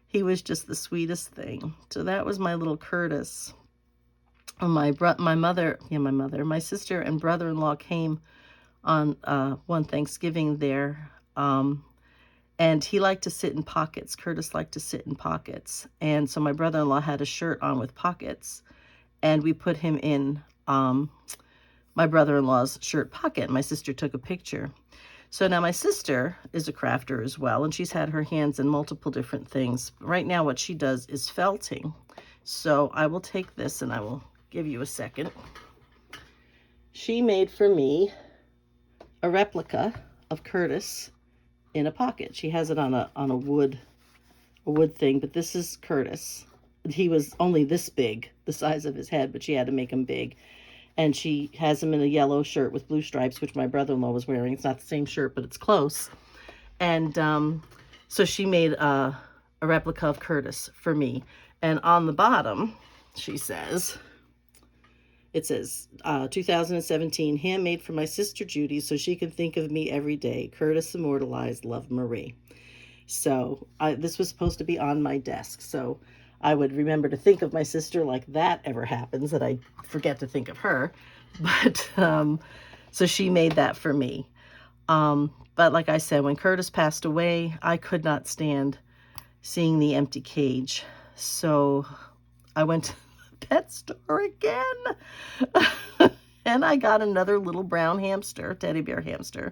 He was just the sweetest thing. So that was my little Curtis. My sister and brother-in-law came on one Thanksgiving there. And he liked to sit in pockets. Curtis liked to sit in pockets. And so my brother-in-law had a shirt on with pockets. And we put him in my brother-in-law's shirt pocket. My sister took a picture. So now my sister is a crafter as well, and she's had her hands in multiple different things. Right now what she does is felting. So I will take this and I will give you a second. She made for me a replica of Curtis in a pocket. She has it on a wood thing, but this is Curtis. He was only this big, the size of his head, but she had to make him big. And she has him in a yellow shirt with blue stripes, which my brother-in-law was wearing. It's not the same shirt, but it's close. And so she made a replica of Curtis for me. And on the bottom, it says, 2017, handmade for my sister Judy so she can think of me every day. Curtis immortalized, love, Marie. So this was supposed to be on my desk. So I would remember to think of my sister like that ever happens, that I forget to think of her. But so she made that for me. But like I said, when Curtis passed away, I could not stand seeing the empty cage. So I went to the pet store again. And I got another little brown hamster, teddy bear hamster.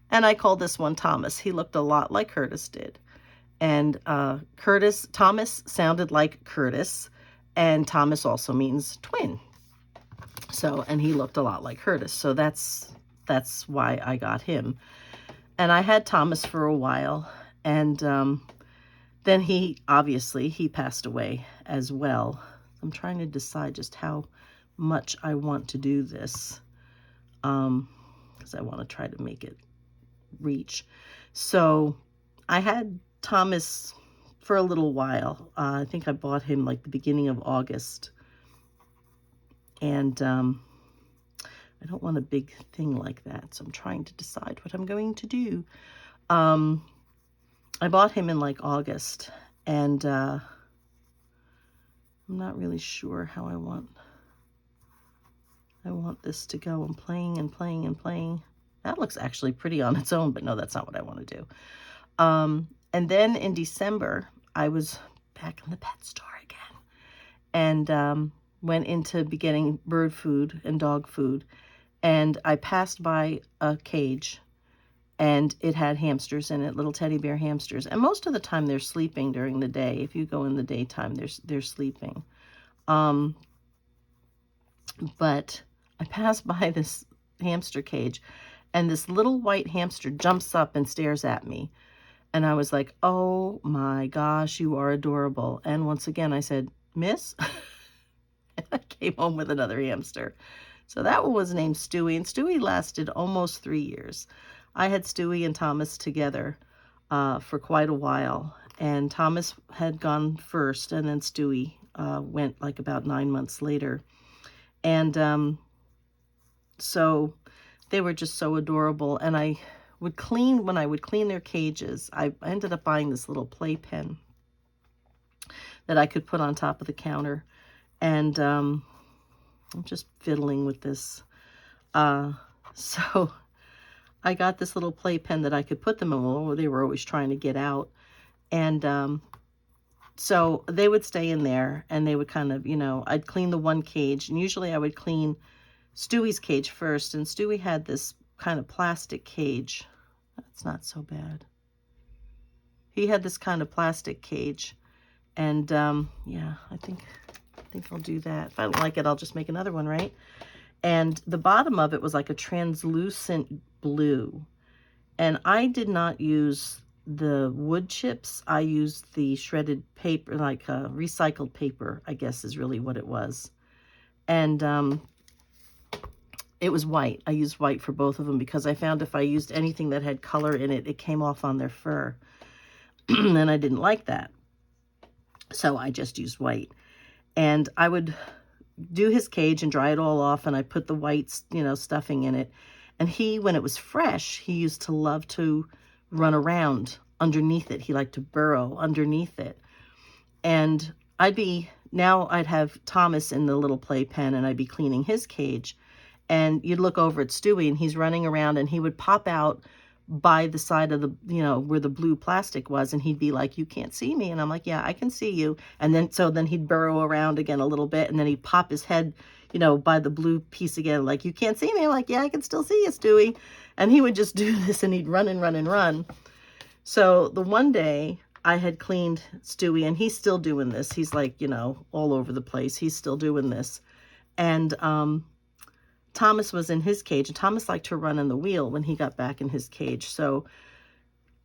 And I called this one Thomas. He looked a lot like Curtis did. And Thomas sounded like Curtis, and Thomas also means twin. So, and he looked a lot like Curtis. So that's why I got him. And I had Thomas for a while, and then he passed away as well. I'm trying to decide just how much I want to do this, because I want to try to make it reach. So I had Thomas for a little while. I think I bought him like the beginning of August. And I don't want a big thing like that, so I'm trying to decide what I'm going to do. I bought him in like August, and I'm not really sure how I want this to go. I'm playing and playing and playing. That looks actually pretty on its own, but no, that's not what I want to do. And then in December, I was back in the pet store again, and went into getting bird food and dog food, and I passed by a cage, and it had hamsters in it, little teddy bear hamsters, and most of the time they're sleeping during the day. If you go in the daytime, they're sleeping. But I passed by this hamster cage, and this little white hamster jumps up and stares at me. And I was like, oh my gosh, you are adorable. And once again, I said, Miss? And I came home with another hamster. So that one was named Stewy, and Stewy lasted almost 3 years. I had Stewy and Thomas together for quite a while. And Thomas had gone first, and then Stewy went like about 9 months later. And so they were just so adorable. And when I would clean their cages, I ended up buying this little playpen that I could put on top of the counter. And I'm just fiddling with this. So I got this little playpen that I could put them in. Well, they were always trying to get out. And so they would stay in there, and they would kind of, I'd clean the one cage. And usually I would clean Stewy's cage first. And Stewy had this kind of plastic cage. That's not so bad. He had this kind of plastic cage, and yeah, I think I'll do that. If I don't like it, I'll just make another one, right? And the bottom of it was like a translucent blue, and I did not use the wood chips. I used the shredded paper, like recycled paper, I guess is really what it was. And it was white. I used white for both of them because I found if I used anything that had color in it, it came off on their fur. And I didn't like that. So I just used white. And I would do his cage and dry it all off, and I put the white, stuffing in it. And he, when it was fresh, he used to love to run around underneath it. He liked to burrow underneath it. And now I'd have Thomas in the little playpen, and I'd be cleaning his cage. And you'd look over at Stewy, and he's running around, and he would pop out by the side of the, where the blue plastic was, and he'd be like, you can't see me. And I'm like, yeah, I can see you. And then he'd burrow around again a little bit, and then he'd pop his head, by the blue piece again, like, you can't see me. I'm like, yeah, I can still see you, Stewy. And he would just do this, and he'd run and run and run. So the one day I had cleaned Stewy, and he's still doing this. He's like, all over the place. He's still doing this. And Thomas was in his cage, and Thomas liked to run in the wheel when he got back in his cage. So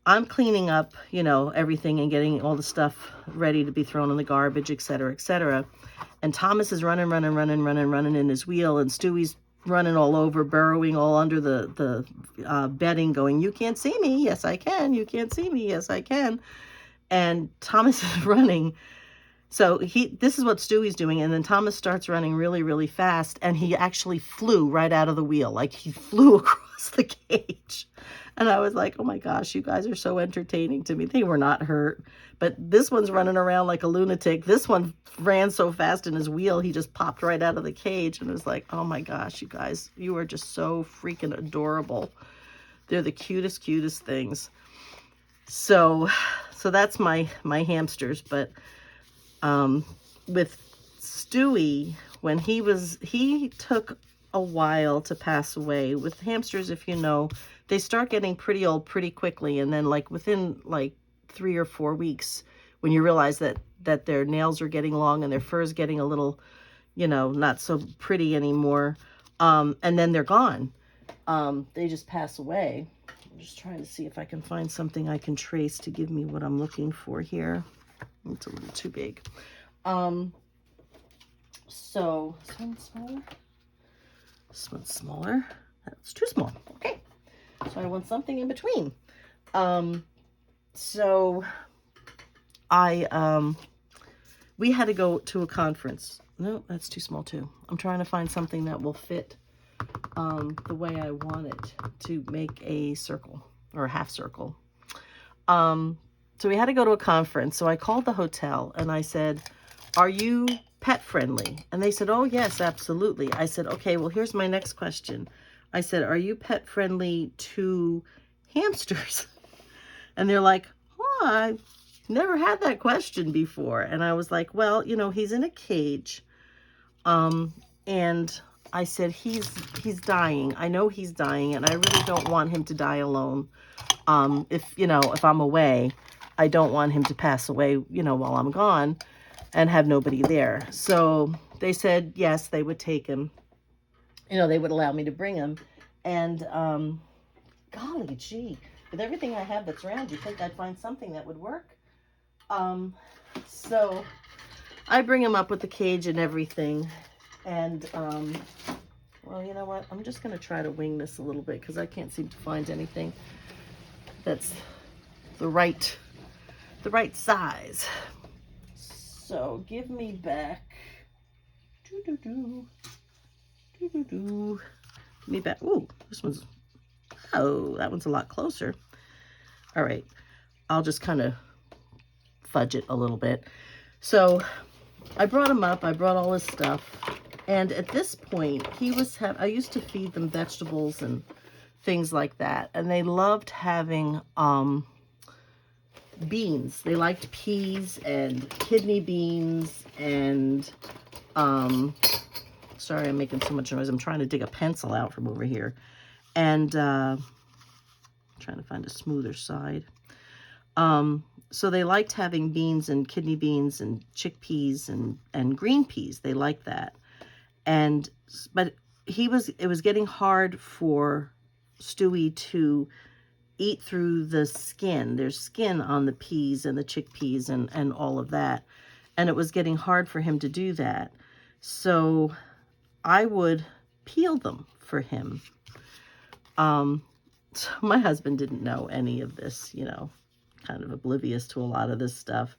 I'm cleaning up, everything and getting all the stuff ready to be thrown in the garbage, et cetera, et cetera. And Thomas is running in his wheel, and Stewy's running all over, burrowing all under the bedding, going, you can't see me. Yes, I can. You can't see me. Yes, I can. And Thomas is running. So this is what Stewy's doing. And then Thomas starts running really, really fast. And he actually flew right out of the wheel. Like, he flew across the cage. And I was like, oh my gosh, you guys are so entertaining to me. They were not hurt. But this one's running around like a lunatic. This one ran so fast in his wheel, he just popped right out of the cage. And it was like, oh my gosh, you guys, you are just so freaking adorable. They're the cutest, cutest things. So that's my hamsters. But with Stewy, when he took a while to pass away. With hamsters, if you know, they start getting pretty old pretty quickly, and then within 3 or 4 weeks, when you realize that their nails are getting long and their fur is getting a little, not so pretty anymore, and then they're gone. They just pass away. I'm just trying to see if I can find something I can trace to give me what I'm looking for here. It's a little too big. So this one's smaller. This one's smaller. That's too small. Okay. So I want something in between. So we had to go to a conference. No, that's too small too. I'm trying to find something that will fit the way I want it to make a circle or a half circle. So we had to go to a conference. So I called the hotel and I said, are you pet friendly? And they said, oh yes, absolutely. I said, okay, well, here's my next question. I said, are you pet friendly to hamsters? And they're like, oh, I've never had that question before. And I was like, well, he's in a cage. And I said, he's dying. I know he's dying, and I really don't want him to die alone. If I'm away, I don't want him to pass away, while I'm gone and have nobody there. So they said, yes, they would take him. They would allow me to bring him. And, golly gee, with everything I have that's around, you think I'd find something that would work? So I bring him up with the cage and everything. And, well, you know what? I'm just going to try to wing this a little bit because I can't seem to find anything that's the right size. So give me back. Give me back. Ooh, that one's a lot closer. All right. I'll just kind of fudge it a little bit. So I brought him up. I brought all his stuff. And at this point, I used to feed them vegetables and things like that. And they loved having beans. They liked peas and kidney beans and, sorry, I'm making so much noise. I'm trying to dig a pencil out from over here. And trying to find a smoother side. So they liked having beans and kidney beans and chickpeas and green peas. They liked that. But it was getting hard for Stewy to eat through the skin. There's skin on the peas and the chickpeas and all of that. And it was getting hard for him to do that. So I would peel them for him. So my husband didn't know any of this, kind of oblivious to a lot of this stuff.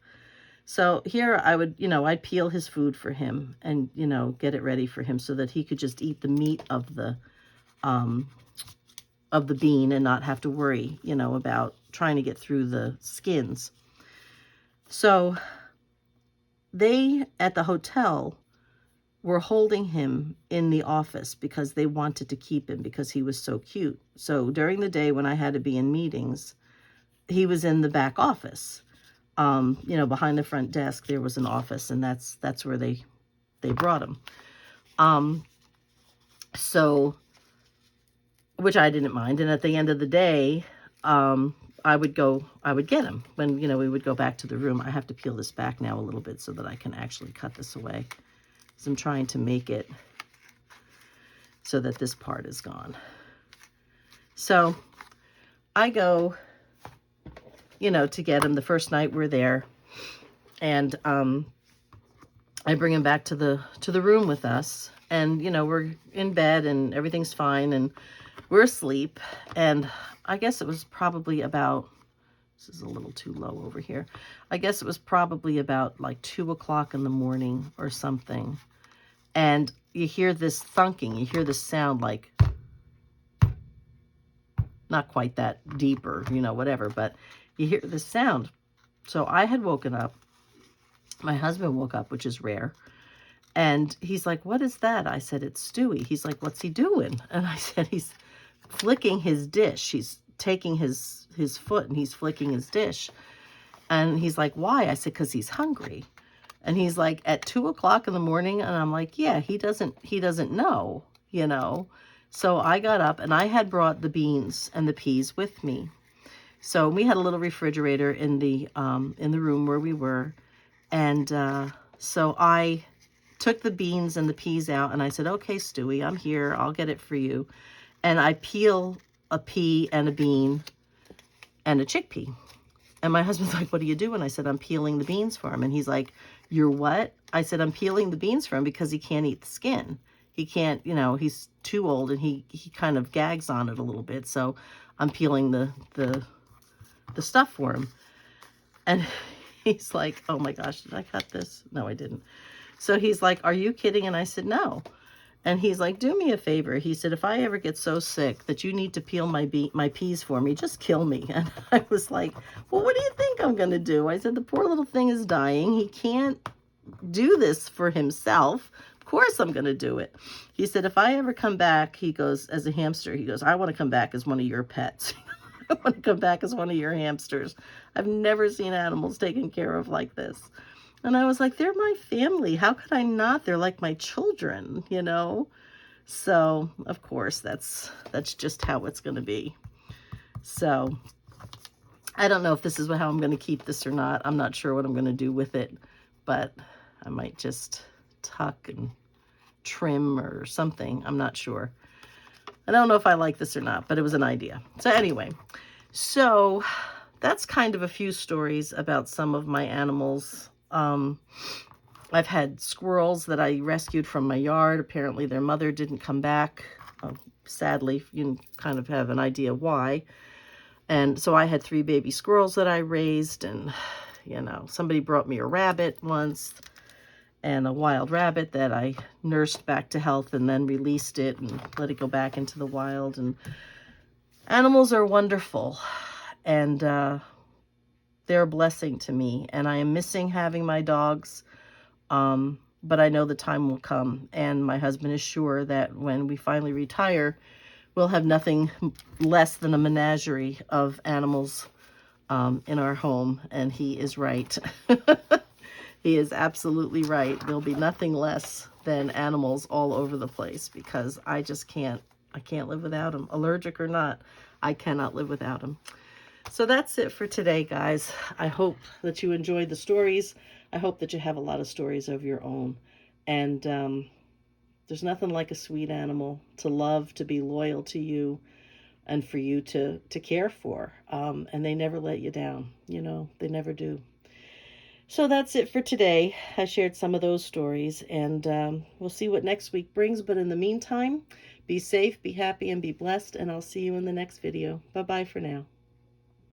So here I would, I'd peel his food for him and, get it ready for him so that he could just eat the meat of the of the bean and not have to worry, you know, about trying to get through the skins. So they, at the hotel, were holding him in the office because they wanted to keep him because he was so cute. So during the day when I had to be in meetings, he was in the back office. You know, behind the front desk, there was an office, and that's where they brought him. So, which I didn't mind. And at the end of the day, I would get him when, you know, we would go back to the room. I have to peel this back now a little bit so that I can actually cut this away. So I'm trying to make it so that this part is gone. So I go, you know, to get him. The first night we're there, and I bring him back to the room with us, and, you know, we're in bed and everything's fine and we're asleep. And I guess it was probably about, this is a little too low over here. I guess it was probably about like 2 o'clock in the morning or something. And you hear this thunking, you hear this sound, like, not quite that deep or, you know, whatever, but you hear this sound. So I had woken up. My husband woke up, which is rare. And he's like, "What is that?" I said, "It's Stewy." He's like, "What's he doing?" And I said, "He's flicking his dish. He's taking his foot and he's flicking his dish." And he's like, "Why?" I said, "Because he's hungry." And he's like, "At 2 o'clock in the morning?" And I'm like, "Yeah, he doesn't know, you know." So I got up, and I had brought the beans and the peas with me. So we had a little refrigerator in the room where we were. And so I took the beans and the peas out, and I said, "Okay, Stewy, I'm here. I'll get it for you." And I peel a pea and a bean and a chickpea. And my husband's like, "What are you doing?" I said, "I'm peeling the beans for him." And he's like, "You're what?" I said, "I'm peeling the beans for him because he can't eat the skin. He can't, you know, he's too old and he kind of gags on it a little bit. So I'm peeling the stuff for him." And he's like, "Oh my gosh, did I cut this?" No, I didn't. So he's like, "Are you kidding?" And I said, "No." And he's like, "Do me a favor." He said, "If I ever get so sick that you need to peel my peas for me, just kill me." And I was like, "Well, what do you think I'm going to do?" I said, "The poor little thing is dying. He can't do this for himself. Of course I'm going to do it." He said, "If I ever come back," he goes, "as a hamster," he goes, "I want to come back as one of your pets." "I want to come back as one of your hamsters. I've never seen animals taken care of like this." And I was like, "They're my family. How could I not? They're like my children, you know?" So, of course, that's just how it's going to be. So, I don't know if this is how I'm going to keep this or not. I'm not sure what I'm going to do with it, but I might just tuck and trim or something. I'm not sure. I don't know if I like this or not, but it was an idea. So anyway, so that's kind of a few stories about some of my animals. I've had squirrels that I rescued from my yard. Apparently their mother didn't come back. Sadly, you can kind of have an idea why. And so I had 3 baby squirrels that I raised, and, you know, somebody brought me a rabbit once, and a wild rabbit that I nursed back to health and then released it and let it go back into the wild. And animals are wonderful, and they're a blessing to me, and I am missing having my dogs, but I know the time will come, and my husband is sure that when we finally retire, we'll have nothing less than a menagerie of animals in our home, and he is right. He is absolutely right. There'll be nothing less than animals all over the place, because I just can't live without them. Allergic or not, I cannot live without them. So that's it for today, guys. I hope that you enjoyed the stories. I hope that you have a lot of stories of your own. And there's nothing like a sweet animal to love, to be loyal to you, and for you to care for. And they never let you down. You know, they never do. So that's it for today. I shared some of those stories, and we'll see what next week brings. But in the meantime, be safe, be happy, and be blessed. And I'll see you in the next video. Bye-bye for now.